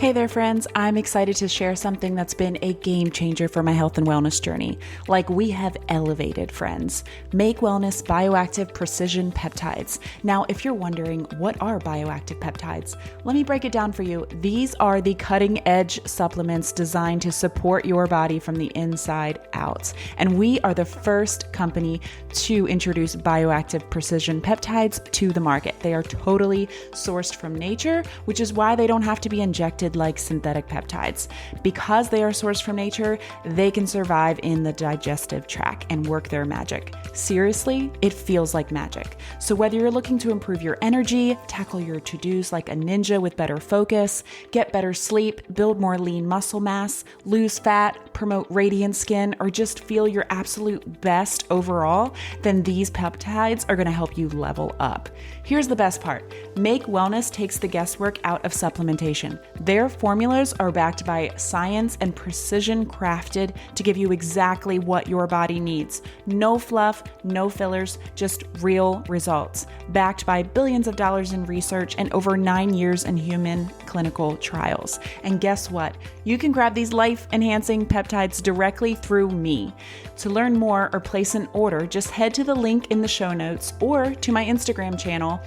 Hey there, friends. I'm excited to share something that's been a game changer for my health and wellness journey. Like we have elevated, friends. Make Wellness Bioactive Precision Peptides. Now, if you're wondering, what are bioactive peptides? Let me break it down for you. These are the cutting edge supplements designed to support your body from the inside out. And we are the first company to introduce bioactive precision peptides to the market. They are totally sourced from nature, which is why they don't have to be injected like synthetic peptides. Because they are sourced from nature, they can survive in the digestive tract and work their magic. Seriously, it feels like magic. So whether you're looking to improve your energy, tackle your to-dos like a ninja with better focus, get better sleep, build more lean muscle mass, lose fat, promote radiant skin, or just feel your absolute best overall, then these peptides are going to help you level up. Here's the best part. Make Wellness takes the guesswork out of supplementation. Their formulas are backed by science and precision crafted to give you exactly what your body needs. No fluff, no fillers, just real results. Backed by billions of dollars in research and over 9 years in human clinical trials. And guess what? You can grab these life-enhancing peptides directly through me. To learn more or place an order, just head to the link in the show notes or to my Instagram channel,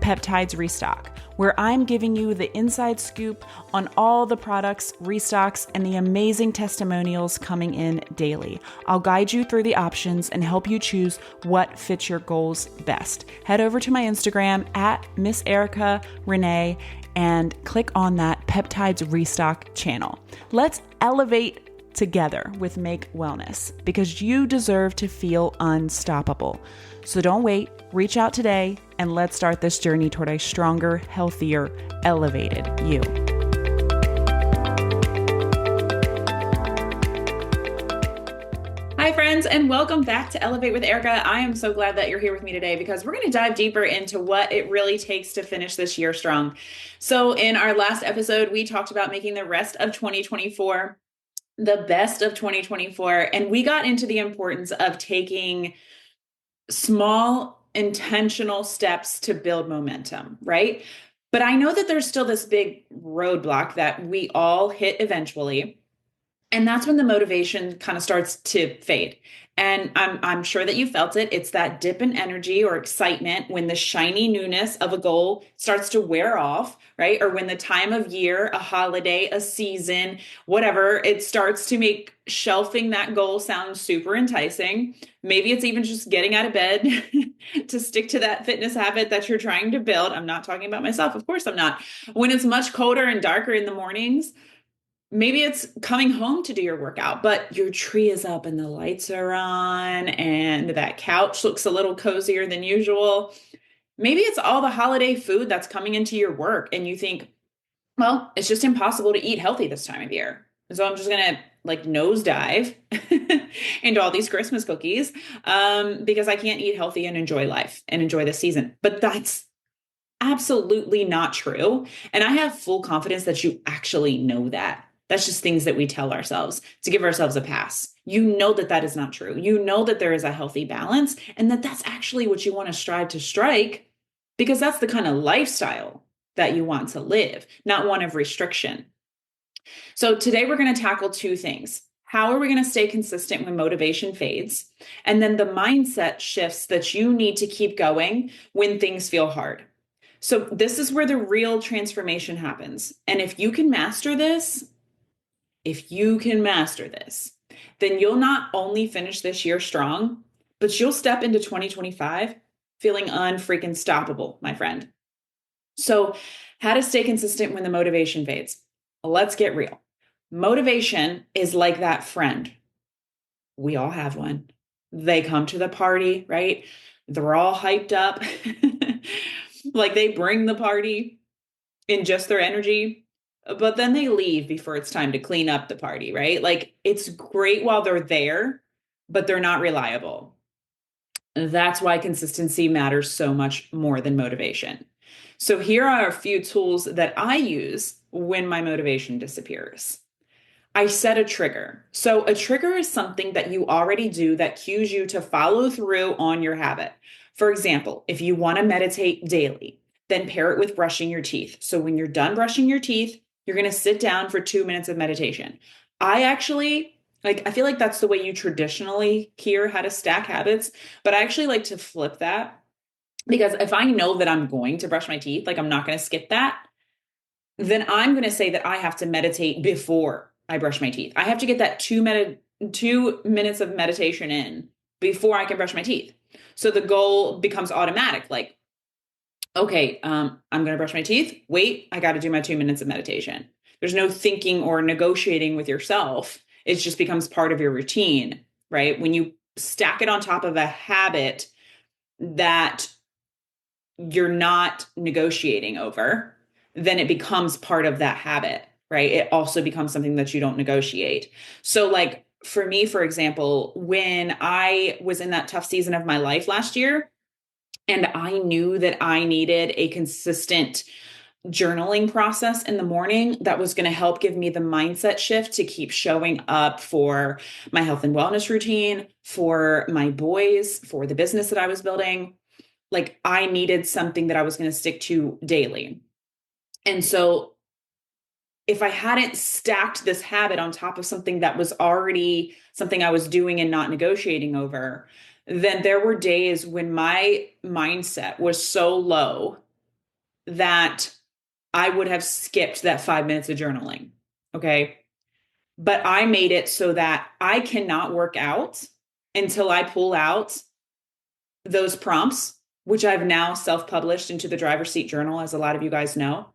Peptides Restock, where I'm giving you the inside scoop on all the products, restocks, and the amazing testimonials coming in daily. I'll guide you through the options and help you choose what fits your goals best. Head over to my Instagram at Miss Erica Renee and click on that Peptides Restock channel. Let's elevate together with Make Wellness because you deserve to feel unstoppable. So don't wait, reach out today, and let's start this journey toward a stronger, healthier, elevated you. Hi, friends, and welcome back to Elevate with Erica. I am so glad that you're here with me today because we're going to dive deeper into what it really takes to finish this year strong. So in our last episode, we talked about making the rest of 2024 the best of 2024, and we got into the importance of taking small intentional steps to build momentum, right? But I know that there's still this big roadblock that we all hit eventually. And that's when the motivation kind of starts to fade. And I'm sure that you felt it. It's that dip in energy or excitement when the shiny newness of a goal starts to wear off, right? Or when the time of year, a holiday, a season, whatever, it starts to make shelving that goal sound super enticing. Maybe it's even just getting out of bed to stick to that fitness habit that you're trying to build. I'm not talking about myself. Of course I'm not. When it's much colder and darker in the mornings, maybe it's coming home to do your workout, but your tree is up and the lights are on and that couch looks a little cozier than usual. Maybe it's all the holiday food that's coming into your work and you think, well, it's just impossible to eat healthy this time of year. So I'm just going to nosedive into all these Christmas cookies because I can't eat healthy and enjoy life and enjoy the season. But that's absolutely not true. And I have full confidence that you actually know that. That's just things that we tell ourselves to give ourselves a pass. You know that that is not true. You know that there is a healthy balance and that that's actually what you want to strive to strike because that's the kind of lifestyle that you want to live, not one of restriction. So today we're going to tackle two things. How are we going to stay consistent when motivation fades? And then the mindset shifts that you need to keep going when things feel hard. So this is where the real transformation happens. And if you can master this, then you'll not only finish this year strong, but you'll step into 2025 feeling unfreaking stoppable, my friend. So how to stay consistent when the motivation fades? Well, let's get real. Motivation is like that friend. We all have one. They come to the party, right? They're all hyped up. Like they bring the party in just their energy, but then they leave before it's time to clean up the party, right? Like it's great while they're there, but they're not reliable. That's why consistency matters so much more than motivation. So here are a few tools that I use when my motivation disappears. I set a trigger. So a trigger is something that you already do that cues you to follow through on your habit. For example, if you want to meditate daily, then pair it with brushing your teeth. So when you're done brushing your teeth, You're going to sit down for 2 minutes of meditation. I actually I feel like that's the way you traditionally hear how to stack habits, but I actually like to flip that because if I know that I'm going to brush my teeth, like I'm not going to skip that, then I'm going to say that I have to meditate before I brush my teeth. I have to get that 2 minutes of meditation in before I can brush my teeth. So the goal becomes automatic. Like, okay, I'm going to brush my teeth. Wait, I got to do my 2 minutes of meditation. There's no thinking or negotiating with yourself. It just becomes part of your routine, right? When you stack it on top of a habit that you're not negotiating over, then it becomes part of that habit, right? It also becomes something that you don't negotiate. So, like for me, for example, when I was in that tough season of my life last year, and I knew that I needed a consistent journaling process in the morning that was going to help give me the mindset shift to keep showing up for my health and wellness routine, for my boys, for the business that I was building. Like I needed something that I was going to stick to daily. And so if I hadn't stacked this habit on top of something that was already something I was doing and not negotiating over, then there were days when my mindset was so low that I would have skipped that 5 minutes of journaling. Okay. But I made it so that I cannot work out until I pull out those prompts, which I've now self published into the driver's seat journal, as a lot of you guys know.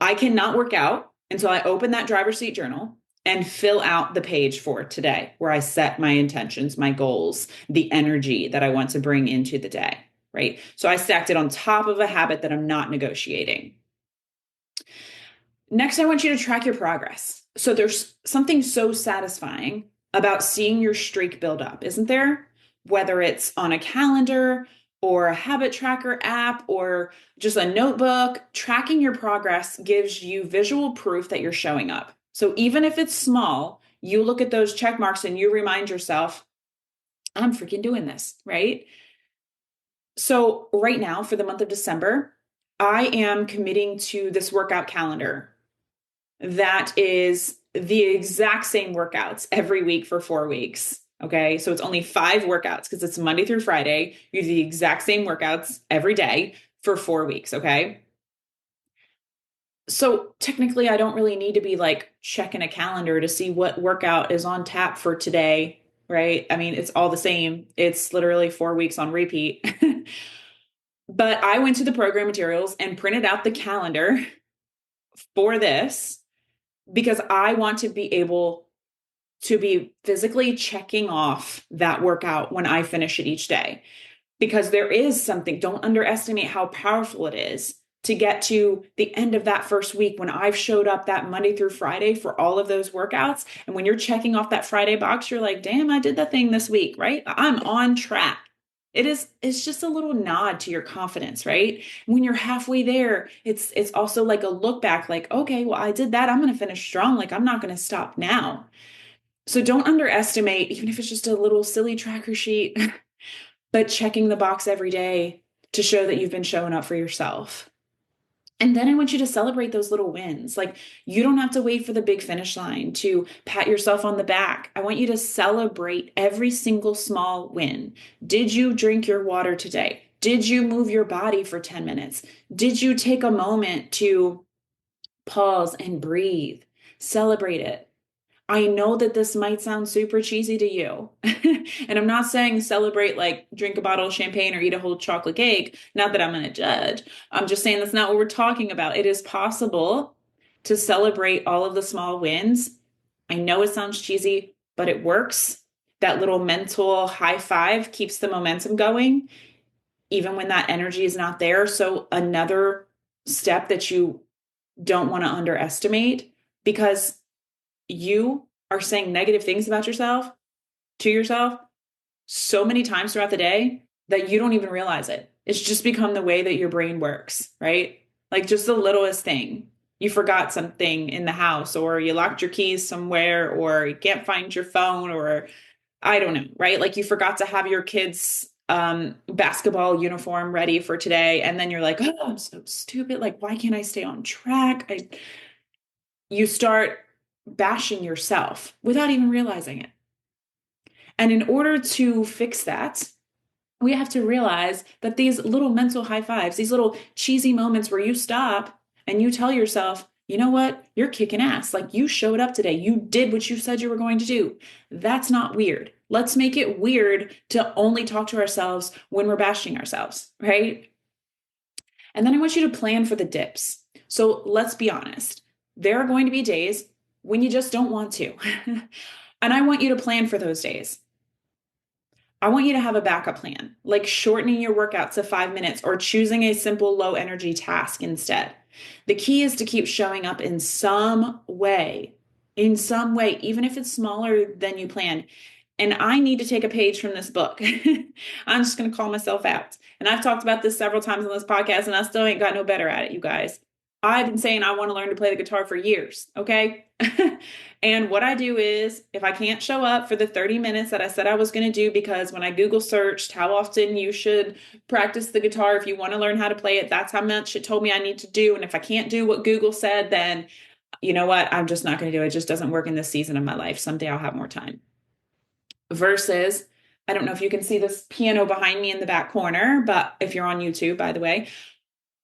I cannot work out until I open that driver's seat journal and fill out the page for today, where I set my intentions, my goals, the energy that I want to bring into the day. Right. So I stacked it on top of a habit that I'm not negotiating. Next, I want you to track your progress. So there's something so satisfying about seeing your streak build up, isn't there? Whether it's on a calendar or a habit tracker app or just a notebook, tracking your progress gives you visual proof that you're showing up. So even if it's small, you look at those check marks and you remind yourself, I'm freaking doing this, right? So right now for the month of December, I am committing to this workout calendar that is the exact same workouts every week for 4 weeks. Okay. So it's only 5 workouts because it's Monday through Friday. You do the exact same workouts every day for 4 weeks. Okay. So technically, I don't really need to be like checking a calendar to see what workout is on tap for today. Right. I mean, it's all the same. It's literally 4 weeks on repeat. But I went to the program materials and printed out the calendar for this because I want to be able to be physically checking off that workout when I finish it each day. Because there is something, don't underestimate how powerful it is to get to the end of that first week when I've showed up that Monday through Friday for all of those workouts. And when you're checking off that Friday box, you're like, damn, I did that thing this week, right? I'm on track. It's just a little nod to your confidence, right? When you're halfway there, it's also like a look back, like, okay, well, I did that. I'm going to finish strong. Like, I'm not going to stop now. So don't underestimate, even if it's just a little silly tracker sheet, but checking the box every day to show that you've been showing up for yourself. And then I want you to celebrate those little wins. Like you don't have to wait for the big finish line to pat yourself on the back. I want you to celebrate every single small win. Did you drink your water today? Did you move your body for 10 minutes? Did you take a moment to pause and breathe? Celebrate it. I know that this might sound super cheesy to you. And I'm not saying celebrate like drink a bottle of champagne or eat a whole chocolate cake. Not that I'm going to judge. I'm just saying that's not what we're talking about. It is possible to celebrate all of the small wins. I know it sounds cheesy, but it works. That little mental high five keeps the momentum going, even when that energy is not there. So, another step that you don't want to underestimate because you are saying negative things about yourself to yourself so many times throughout the day that you don't even realize it. It's just become the way that your brain works, right? Like just the littlest thing. You forgot something in the house, or you locked your keys somewhere, or you can't find your phone, or I don't know, right? Like you forgot to have your kids' basketball uniform ready for today. And then you're like, oh, I'm so stupid. Like, why can't I stay on track? you start bashing yourself without even realizing it. And in order to fix that, we have to realize that these little mental high fives, these little cheesy moments where you stop and you tell yourself, you know what? You're kicking ass. Like you showed up today. You did what you said you were going to do. That's not weird. Let's make it weird to only talk to ourselves when we're bashing ourselves, right? And then I want you to plan for the dips. So let's be honest. There are going to be days when you just don't want to. And I want you to plan for those days. I want you to have a backup plan, like shortening your workout to 5 minutes or choosing a simple low energy task instead. The key is to keep showing up in some way, even if it's smaller than you planned. And I need to take a page from this book. I'm just going to call myself out. And I've talked about this several times on this podcast, and I still ain't got no better at it, you guys. I've been saying I want to learn to play the guitar for years, okay? And what I do is, if I can't show up for the 30 minutes that I said I was going to do, because when I Google searched how often you should practice the guitar if you want to learn how to play it, that's how much it told me I need to do. And if I can't do what Google said, then you know what? I'm just not going to do it. It just doesn't work in this season of my life. Someday I'll have more time. Versus, I don't know if you can see this piano behind me in the back corner, but if you're on YouTube, by the way,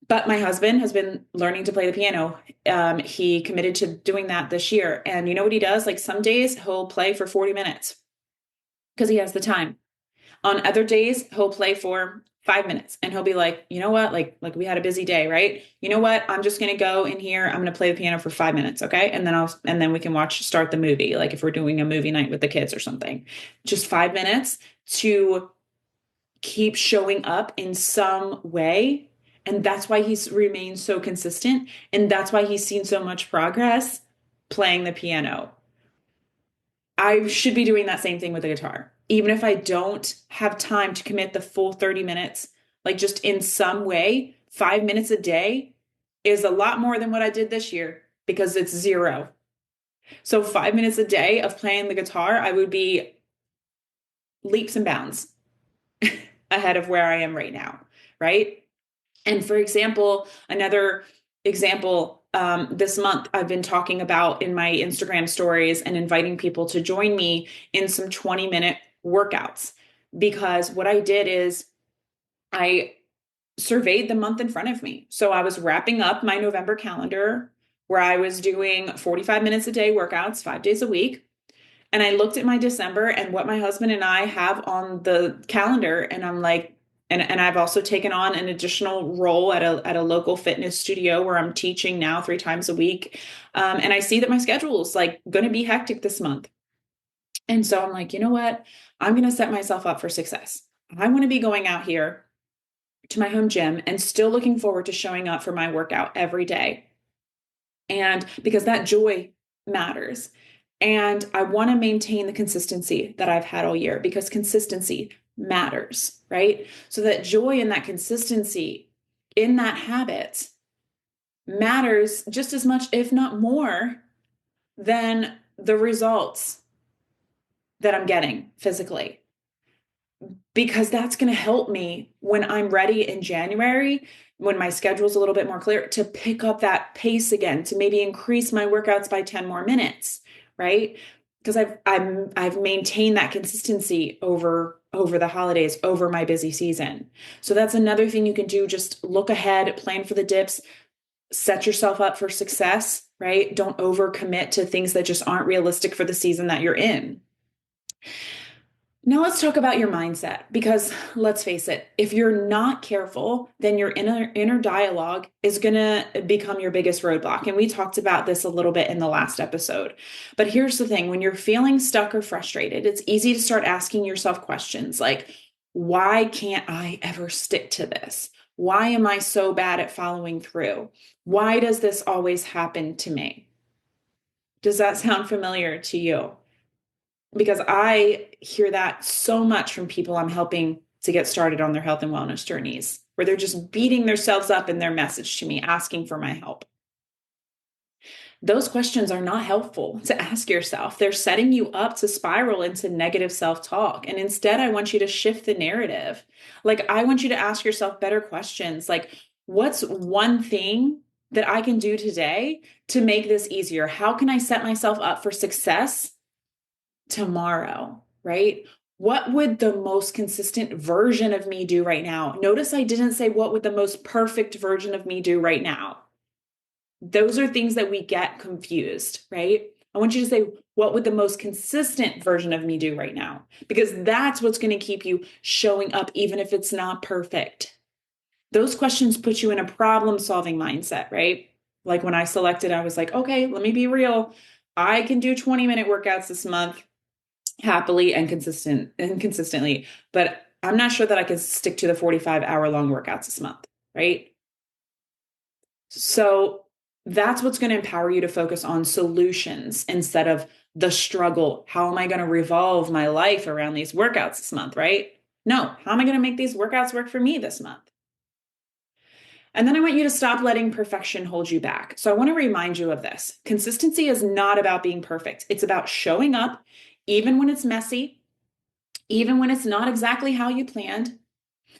but my husband has been learning to play the piano. He committed to doing that this year. And you know what he does? Like some days he'll play for 40 minutes because he has the time. On other days, he'll play for 5 minutes and he'll be like, you know what? Like we had a busy day, right? You know what? I'm just going to go in here. I'm going to play the piano for 5 minutes. Okay. And then we can start the movie. Like if we're doing a movie night with the kids or something, just 5 minutes to keep showing up in some way. And that's why he's remained so consistent. And that's why he's seen so much progress playing the piano. I should be doing that same thing with the guitar. Even if I don't have time to commit the full 30 minutes, like just in some way, 5 minutes a day is a lot more than what I did this year because it's zero. So 5 minutes a day of playing the guitar, I would be leaps and bounds ahead of where I am right now, right? And for example, another example, this month I've been talking about in my Instagram stories and inviting people to join me in some 20-minute workouts. Because what I did is I surveyed the month in front of me. So I was wrapping up my November calendar where I was doing 45 minutes a day workouts, 5 days a week. And I looked at my December and what my husband and I have on the calendar, and I'm like, and I've also taken on an additional role at a local fitness studio where I'm teaching now 3 times a week. And I see that my schedule is like going to be hectic this month. And so I'm like, you know what? I'm going to set myself up for success. I want to be going out here to my home gym and still looking forward to showing up for my workout every day. And because that joy matters. And I want to maintain the consistency that I've had all year because consistency matters, right? So that joy and that consistency in that habit matters just as much, if not more, than the results that I'm getting physically. Because that's going to help me when I'm ready in January, when my schedule's a little bit more clear, to pick up that pace again, to maybe increase my workouts by 10 more minutes, right? Because I've maintained that consistency over the holidays, over my busy season. So that's another thing you can do. Just look ahead, plan for the dips, set yourself up for success, right? Don't overcommit to things that just aren't realistic for the season that you're in. Now let's talk about your mindset, because let's face it, if you're not careful, then your inner dialogue is going to become your biggest roadblock. And we talked about this a little bit in the last episode. But here's the thing, when you're feeling stuck or frustrated, it's easy to start asking yourself questions like, why can't I ever stick to this? Why am I so bad at following through? Why does this always happen to me? Does that sound familiar to you? Because I hear that so much from people I'm helping to get started on their health and wellness journeys, where they're just beating themselves up in their message to me, asking for my help. Those questions are not helpful to ask yourself. They're setting you up to spiral into negative self-talk. And instead, I want you to shift the narrative. Like, I want you to ask yourself better questions. Like, what's one thing that I can do today to make this easier? How can I set myself up for success tomorrow, right? What would the most consistent version of me do right now? Notice I didn't say what would the most perfect version of me do right now. Those are things that we get confused, right? I want you to say, what would the most consistent version of me do right now? Because that's what's going to keep you showing up, even if it's not perfect. Those questions put you in a problem solving mindset, right? Like when I selected, I was like, okay, let me be real. I can do 20-minute workouts this month happily and consistently, but I'm not sure that I can stick to the 45-hour long workouts this month, right? So that's what's going to empower you to focus on solutions instead of the struggle. How am I going to revolve my life around these workouts this month, right? No, how am I going to make these workouts work for me this month? And then I want you to stop letting perfection hold you back. So I want to remind you of this. Consistency is not about being perfect. It's about showing up even when it's messy, even when it's not exactly how you planned.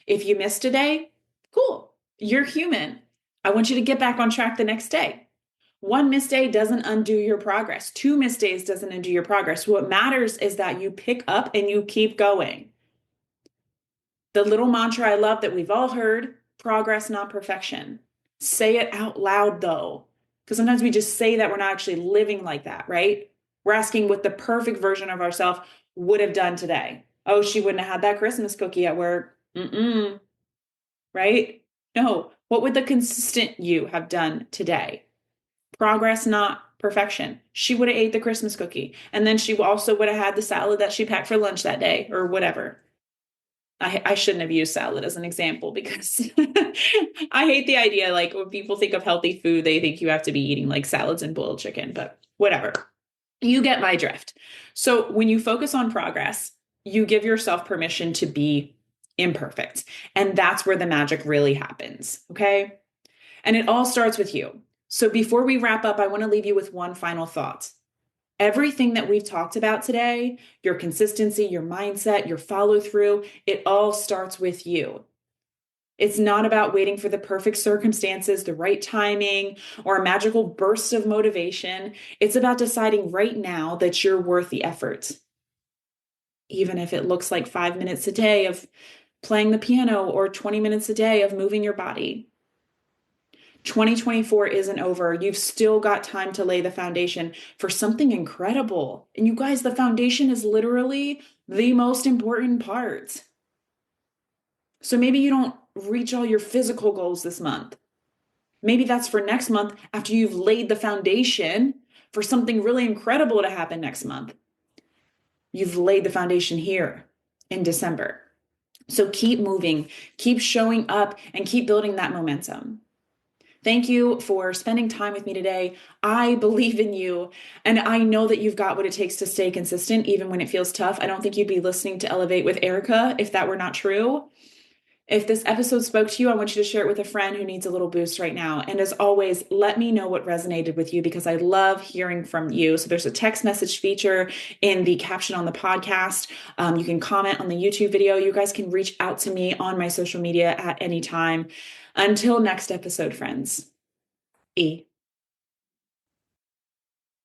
If you missed a day, cool. You're human. I want you to get back on track the next day. One missed day doesn't undo your progress. Two missed days doesn't undo your progress. What matters is that you pick up and you keep going. The little mantra I love that we've all heard, progress, not perfection. Say it out loud though, because sometimes we just say that we're not actually living like that, right? We're asking what the perfect version of ourselves would have done today. Oh, she wouldn't have had that Christmas cookie at work. Right? No. What would the consistent you have done today? Progress, not perfection. She would have ate the Christmas cookie. And then she also would have had the salad that she packed for lunch that day or whatever. I shouldn't have used salad as an example because I hate the idea. Like when people think of healthy food, they think you have to be eating like salads and boiled chicken, but whatever. You get my drift. So when you focus on progress, you give yourself permission to be imperfect. And that's where the magic really happens. Okay. And it all starts with you. So before we wrap up, I want to leave you with one final thought. Everything that we've talked about today, your consistency, your mindset, your follow through, it all starts with you. It's not about waiting for the perfect circumstances, the right timing, or a magical burst of motivation. It's about deciding right now that you're worth the effort. Even if it looks like 5 minutes a day of playing the piano or 20 minutes a day of moving your body. 2024 isn't over. You've still got time to lay the foundation for something incredible. And you guys, the foundation is literally the most important part. So maybe you don't reach all your physical goals this month. Maybe that's for next month after you've laid the foundation for something really incredible to happen next month. You've laid the foundation here in December. So keep moving, keep showing up, and keep building that momentum. Thank you for spending time with me today. I believe in you, and I know that you've got what it takes to stay consistent, even when it feels tough. I don't think you'd be listening to Elevate with Erica if that were not true. If this episode spoke to you, I want you to share it with a friend who needs a little boost right now. And as always, let me know what resonated with you because I love hearing from you. So there's a text message feature in the caption on the podcast. You can comment on the YouTube video. You guys can reach out to me on my social media at any time. Until next episode, friends. E.